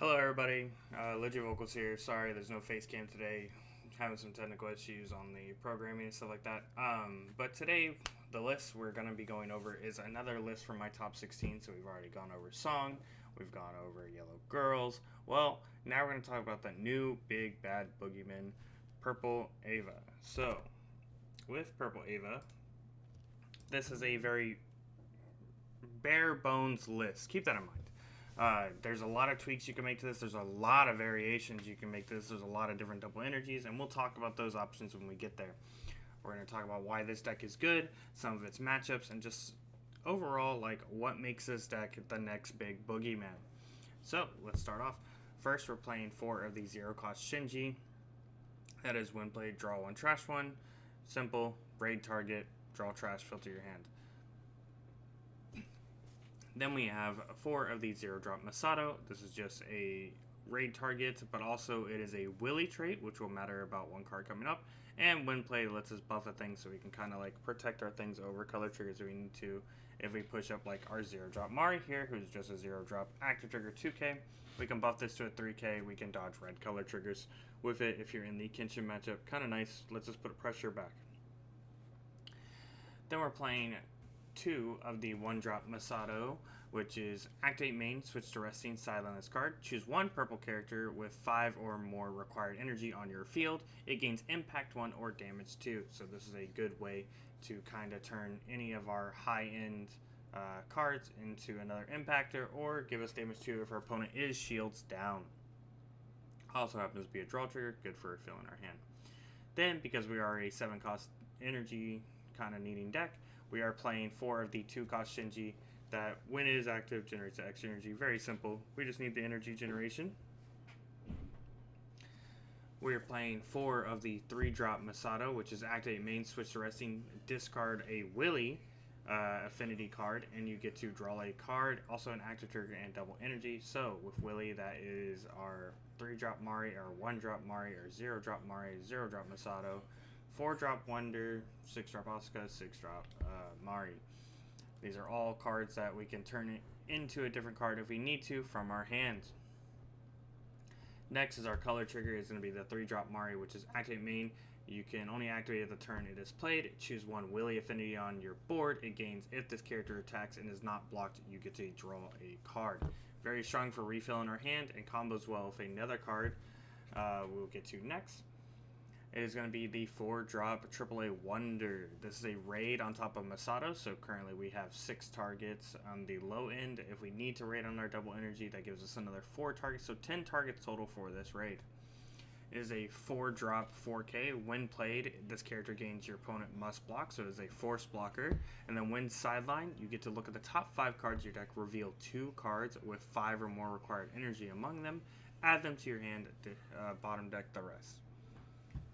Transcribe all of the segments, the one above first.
Hello, everybody. Legit Vocals here. Sorry, there's no face cam today. Having some technical issues on the programming and stuff like that. But today, the list we're going to be going over is another list from my top 16. So we've already gone over Song, we've gone over Yellow Girls. Well, now we're going to talk about the new big bad boogeyman, Purple Ava. So, with Purple Ava, this is a very bare bones list. Keep that in mind. There's a lot of tweaks you can make to this. There's a lot of variations you can make to this. There's a lot of different double energies, and we'll talk about those options when we get there. We're going to talk about why this deck is good, some of its matchups, and just overall, like, what makes this deck the next big boogeyman. So, let's start off. First, we're playing 4 of the 0-cost Shinji. That is when played, draw 1, trash 1. Simple, raid target, draw trash, filter your hand. Then we have 4 of the 0-drop Masato. This is just a raid target, but also it is a Willy trait, which will matter about 1 card coming up. And when played, it lets us buff a thing so we can kind of like protect our things over color triggers if we need to. If we push up like our 0-drop Mari here, who's just a 0-drop active trigger 2k, we can buff this to a 3k. We can dodge red color triggers with it if you're in the Kenshin matchup. Kind of nice. Lets us put pressure back. Then we're playing 2 of the 1-drop Masato, which is activate main, switch to resting, sideline this card. Choose 1 purple character with 5 or more required energy on your field. It gains impact 1 or damage 2. So this is a good way to kind of turn any of our high-end cards into another impactor or give us damage 2 if our opponent is shields down. Also happens to be a draw trigger, good for filling our hand. Then, because we are a 7-cost energy kind of needing deck, we are playing 4 of the 2-cost Shinji that when it is active generates extra energy. Very simple. We just need the energy generation. We are playing 4 of the 3-drop Masato, which is activate main, switch to resting, discard a Willy affinity card, and you get to draw a card, also an active trigger and double energy. So with Willy, that is our 3-drop Mari, our 1-drop Mari, our 0-drop Mari, 0-drop Masato, 4-drop Wonder, 6-drop Asuka, 6-drop Mari. These are all cards that we can turn it into a different card if we need to from our hands. Next is our color trigger. Is going to be the 3-drop Mari, which is activate main. You can only activate at the turn it is played. Choose 1 Willy affinity on your board. It gains if this character attacks and is not blocked, you get to draw a card. Very strong for refilling our hand and combos well with another card we'll get to next. It is going to be the 4-drop AAA Wonder. This is a raid on top of Masato, so currently we have 6 targets on the low end. If we need to raid on our double energy, that gives us another 4 targets, so 10 targets total for this raid. It is a 4-drop 4k. When played, this character gains your opponent must block, so it is a force blocker. And then when sideline, you get to look at the top 5 cards of your deck, reveal 2 cards with 5 or more required energy among them, add them to your hand, bottom deck the rest.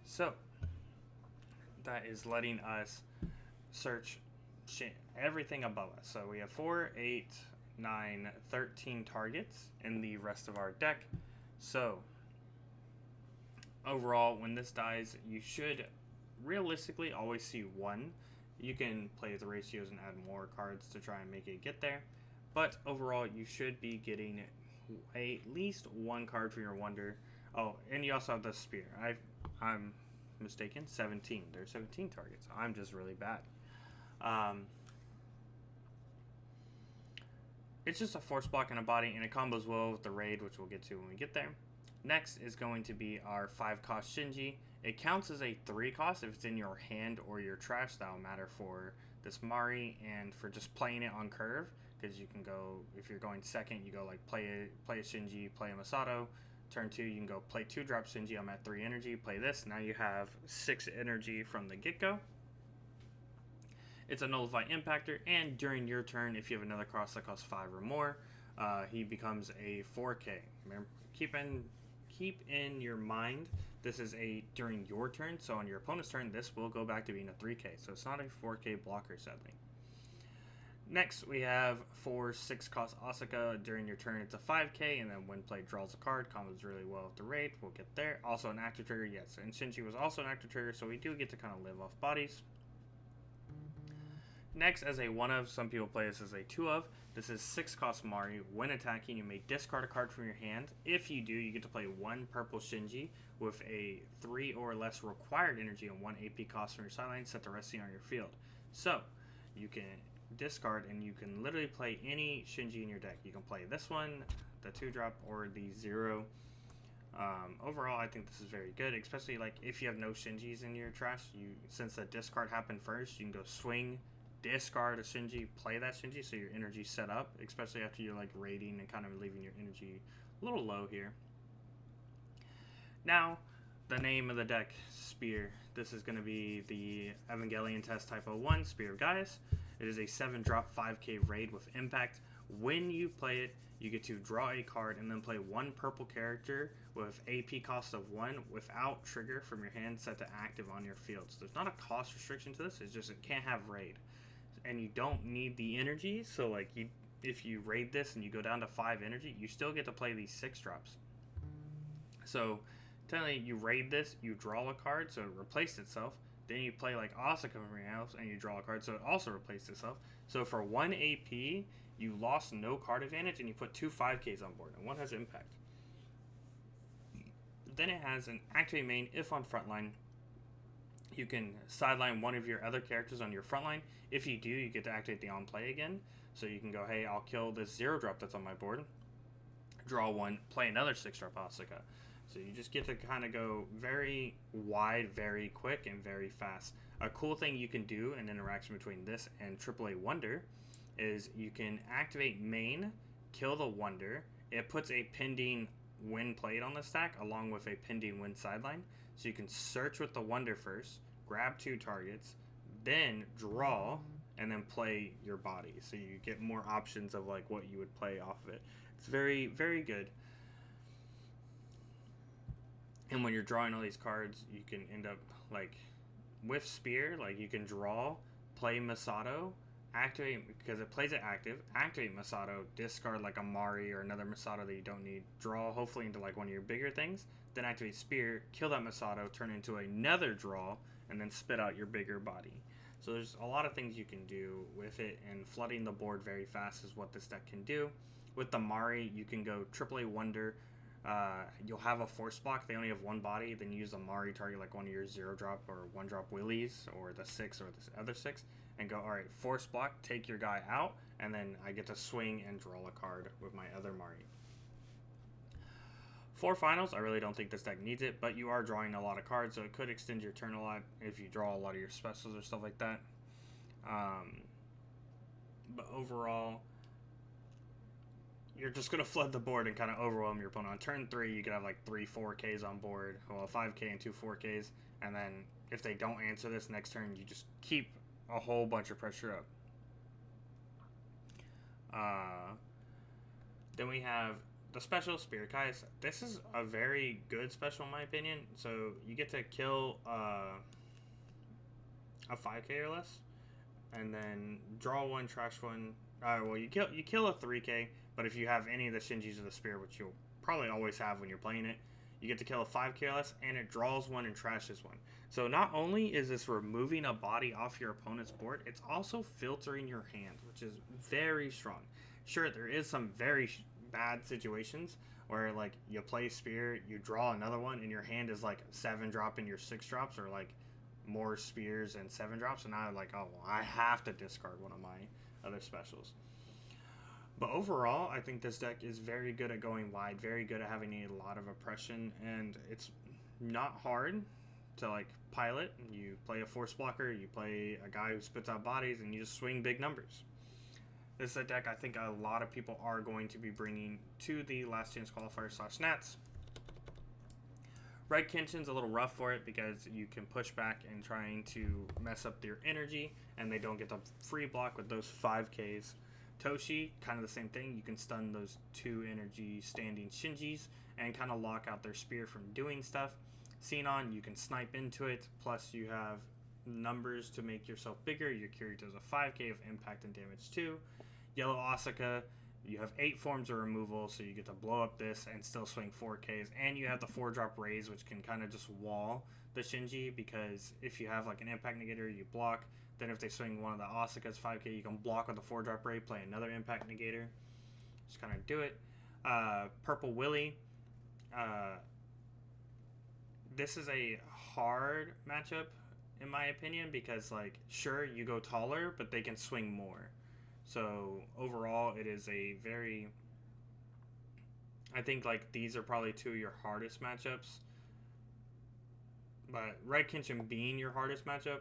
So, that is letting us search everything above us. So we have 4, 8, 9, 13 targets in the rest of our deck. So, overall, when this dies, you should realistically always see 1. You can play with the ratios and add more cards to try and make it get there. But overall, you should be getting at least 1 card for your Wonder. Oh, and you also have the Spear. I'm mistaken, 17. There's 17 targets. I'm just really bad. It's just a force block and a body, and it combos well with the raid, which we'll get to when we get there. Next is going to be our 5-cost Shinji. It counts as a 3-cost if it's in your hand or your trash. That'll matter for this Mari and for just playing it on curve, because you can go, if you're going second, you go like play a Shinji, play a Masato. Turn 2, you can go play 2-drop Shinji. I'm at 3 energy. Play this. Now you have 6 energy from the get-go. It's a nullify impactor, and during your turn, if you have another cross that costs 5 or more, he becomes a 4k. Remember, keep in your mind, this is a during your turn, so on your opponent's turn, this will go back to being a 3k. So it's not a 4k blocker, sadly. Next, we have 4 6-cost Asuka. During your turn, it's a 5k, and then when played, draws a card. Combos really well with the raid. We'll get there. Also an active trigger, yes. And Shinji was also an active trigger, so we do get to kind of live off bodies. Next, as a 1 of, some people play this as a 2 of. This is 6 cost Mari. When attacking, you may discard a card from your hand. If you do, you get to play 1 purple Shinji with a 3 or less required energy and 1 AP cost from your sideline, set the resting on your field. So, you can discard and you can literally play any Shinji in your deck. You can play this one, the 2-drop, or the 0. Overall, I think this is very good, especially like if you have no Shinjis in your trash. Since the discard happened first, you can go swing, discard a Shinji, play that Shinji, so your energy's set up, especially after you're like raiding and kind of leaving your energy a little low here. Now, the name of the deck, Spear. This is going to be the Evangelion Test Type 01, Spear of Gaius. It is a 7-drop 5k raid with impact. When you play it, you get to draw a card and then play 1 purple character with AP cost of 1 without trigger from your hand set to active on your field. So there's not a cost restriction to this, it's just it can't have raid. And you don't need the energy, so like if you raid this and you go down to 5 energy, you still get to play these 6-drops. So technically you raid this, you draw a card, so it replaced itself. Then you play like Asuka from your house and you draw a card, so it also replaced itself. So for 1 AP, you lost no card advantage and you put 2 5Ks on board, and 1 has impact. Then it has an activate main if on frontline. You can sideline one of your other characters on your frontline. If you do, you get to activate the on play again. So you can go, hey, I'll kill this 0-drop that's on my board, draw 1, play another 6-drop Asuka. So you just get to kind of go very wide, very quick, and very fast. A cool thing you can do in interaction between this and AAA Wonder is you can activate main, kill the Wonder. It puts a pending win played on the stack along with a pending win sideline. So you can search with the Wonder first, grab 2 targets, then draw, and then play your body. So you get more options of like what you would play off of it. It's very, very good. And when you're drawing all these cards, you can end up like with Spear, like you can draw, play Masato, activate because it plays it active, activate Masato, discard like a Mari or another Masato that you don't need, draw hopefully into like one of your bigger things, then activate Spear, kill that Masato, turn into another draw, and then spit out your bigger body. So there's a lot of things you can do with it, and flooding the board very fast is what this deck can do. With the Mari, you can go AAA Wonder. You'll have a force block. They only have 1 body. Then you use a Mari target like one of your 0-drop or 1-drop Willies or the 6 or the other 6 and go, all right, force block, take your guy out, and then I get to swing and draw a card with my other Mari. For finals, I really don't think this deck needs it, but you are drawing a lot of cards, so it could extend your turn a lot if you draw a lot of your specials or stuff like that. But overall, you're just going to flood the board and kind of overwhelm your opponent. On turn 3, you could have like 3 4Ks on board, well, a 5K and 2 4Ks, and then if they don't answer this next turn, you just keep a whole bunch of pressure up. Then we have the special Spirit Guys. This is a very good special in my opinion. So you get to kill a 5K or less, and then draw 1, trash 1. Well, you kill a 3K, but if you have any of the Shinjis of the Spear, which you'll probably always have when you're playing it, you get to kill a 5K or less, and it draws 1 and trashes 1. So not only is this removing a body off your opponent's board, it's also filtering your hand, which is very strong. Sure, there is some very bad situations where like you play Spear, you draw another one, and your hand is like 7-drop and your 6-drops, or like more Spears and 7-drops, and now like, oh, well, I have to discard one of my other specials. But overall, I think this deck is very good at going wide, very good at having a lot of oppression, and it's not hard to like pilot. You play a force blocker, you play a guy who spits out bodies, and you just swing big numbers. This is a deck I think a lot of people are going to be bringing to the Last Chance Qualifier / Nats. Red Kenshin's a little rough for it because you can push back and trying to mess up their energy, and they don't get the free block with those 5Ks. Toshi, kind of the same thing. You can stun those 2 energy standing Shinjis and kind of lock out their Spear from doing stuff. Xenon, you can snipe into it, plus you have numbers to make yourself bigger. Your character has a 5K of impact and damage too. Yellow Asuka, you have 8 forms of removal, so you get to blow up this and still swing 4Ks, and you have the 4-drop raise, which can kind of just wall the Shinji, because if you have like an impact negator, you block. Then if they swing one of the Asuka's 5k, you can block with a 4-drop raid, play another impact negator. Just kind of do it. Purple Willy. This is a hard matchup in my opinion, because like sure you go taller, but they can swing more. So overall, it is a very, I think like these are probably two of your hardest matchups. But Red Kenshin being your hardest matchup,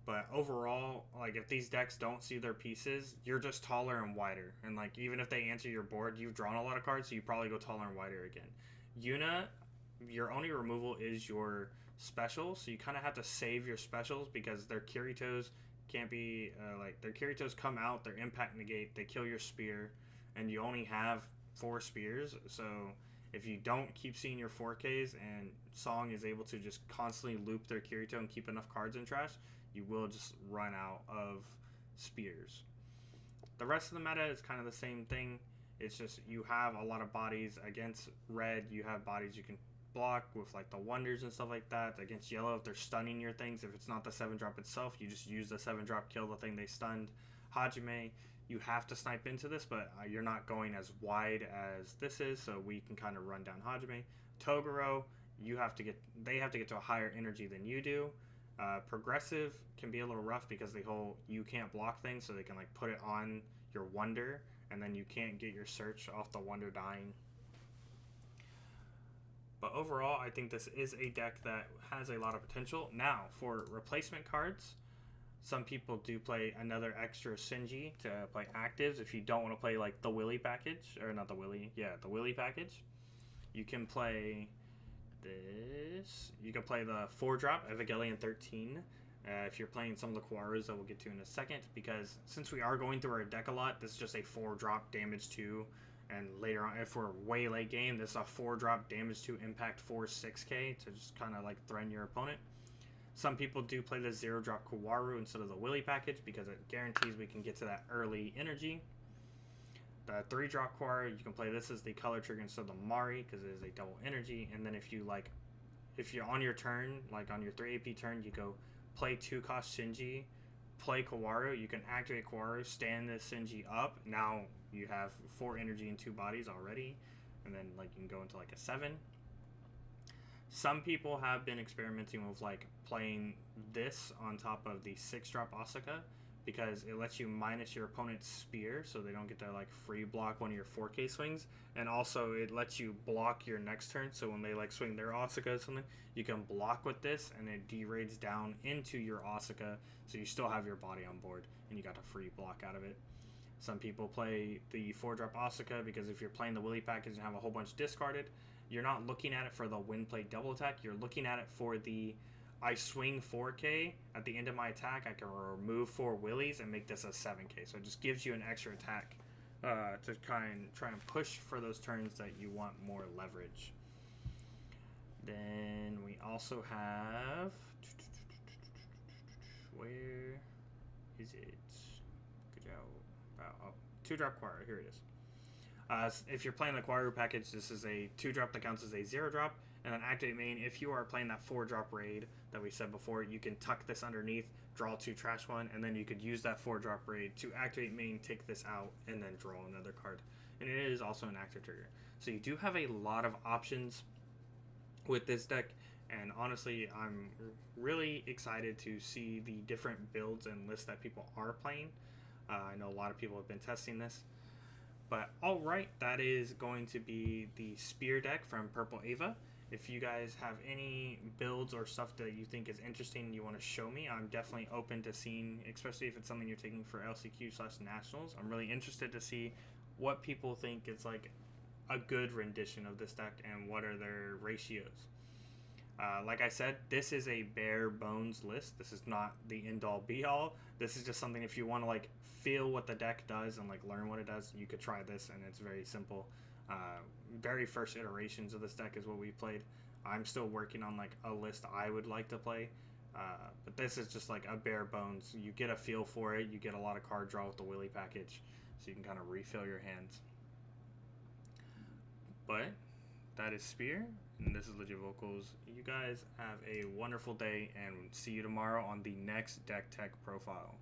but overall, like if these decks don't see their pieces, you're just taller and wider. And like even if they answer your board, you've drawn a lot of cards, so you probably go taller and wider again. Yuna, your only removal is your special, so you kind of have to save your specials because their Kiritos can't be like their Kiritos come out, their impact negate, they kill your spear, and you only have 4 spears. So if you don't keep seeing your 4Ks and Song is able to just constantly loop their Kirito and keep enough cards in trash, you will just run out of spears. The rest of the meta is kind of the same thing. It's just you have a lot of bodies. Against red, you have bodies you can block with like the wonders and stuff like that. Against yellow, if they're stunning your things, if it's not the 7-drop itself, you just use the 7-drop, kill the thing they stunned. Hajime, you have to snipe into this, but you're not going as wide as this is, so we can kind of run down Hajime. Toguro, they have to get to a higher energy than you do. Progressive can be a little rough because the whole you can't block thing, so they can like put it on your wonder, and then you can't get your search off the wonder dying. But overall, I think this is a deck that has a lot of potential. Now, for replacement cards, some people do play another extra Shinji to play actives. If you don't want to play like the Willy package, or not the Willy, the Willy package, you can play this. You can play the 4-drop Evangelion 13. If you're playing some of the Kawarus that we'll get to in a second, because since we are going through our deck a lot, this is just a 4-drop damage 2. And later on, if we're way late game, this is a 4-drop damage 2 impact 4 6k to just kind of like threaten your opponent. Some people do play the 0-drop Kawaru instead of the Willy package because it guarantees we can get to that early energy. The 3-drop Kawaru, you can play this as the color trigger instead of the Mari because it is a double energy. And then if you're on your turn, like on your 3 AP turn, you go play 2-cost Shinji, play Kawaru, you can activate Kawaru, stand this Shinji up. Now you have 4 energy and 2 bodies already, and then like you can go into like a 7. Some people have been experimenting with like playing this on top of the 6-drop Asuka because it lets you minus your opponent's spear so they don't get to like free block one of your 4k swings, and also it lets you block your next turn, so when they like swing their Asuka or something, you can block with this and it deraids down into your Asuka, so you still have your body on board and you got a free block out of it. Some people play the 4-drop Asuka because if you're playing the Willy package and have a whole bunch discarded, you're not looking at it for the win play double attack, you're looking at it for the I swing 4k at the end of my attack, I can remove 4 Willies and make this a 7k. So it just gives you an extra attack to try and push for those turns that you want more leverage. Then we also have, where is it? Good job. Oh, 2-drop Kawaru, here it is. If you're playing the Kawaru package, this is a 2-drop that counts as a 0-drop. And then activate main, if you are playing that 4-drop raid that we said before, you can tuck this underneath, draw 2, trash 1, and then you could use that 4-drop raid to activate main, take this out, and then draw another card. And it is also an active trigger. So you do have a lot of options with this deck, and honestly, I'm really excited to see the different builds and lists that people are playing. I know a lot of people have been testing this. But alright, that is going to be the Spear deck from Purple EVA. If you guys have any builds or stuff that you think is interesting and you want to show me, I'm definitely open to seeing, especially if it's something you're taking for LCQ/Nationals. I'm really interested to see what people think is like a good rendition of this deck and what are their ratios. Like I said, this is a bare bones list. This is not the end-all be-all. This is just something if you want to like feel what the deck does and like learn what it does, you could try this, and it's very simple. Very first iterations of this deck is what we played. I'm still working on like a list I would like to play, but this is just like a bare bones. You get a feel for it. You get a lot of card draw with the Willy package, so you can kind of refill your hands. But that is Spear, And this is Legit Vocals. You guys have a wonderful day, and see you tomorrow on the next Deck Tech profile.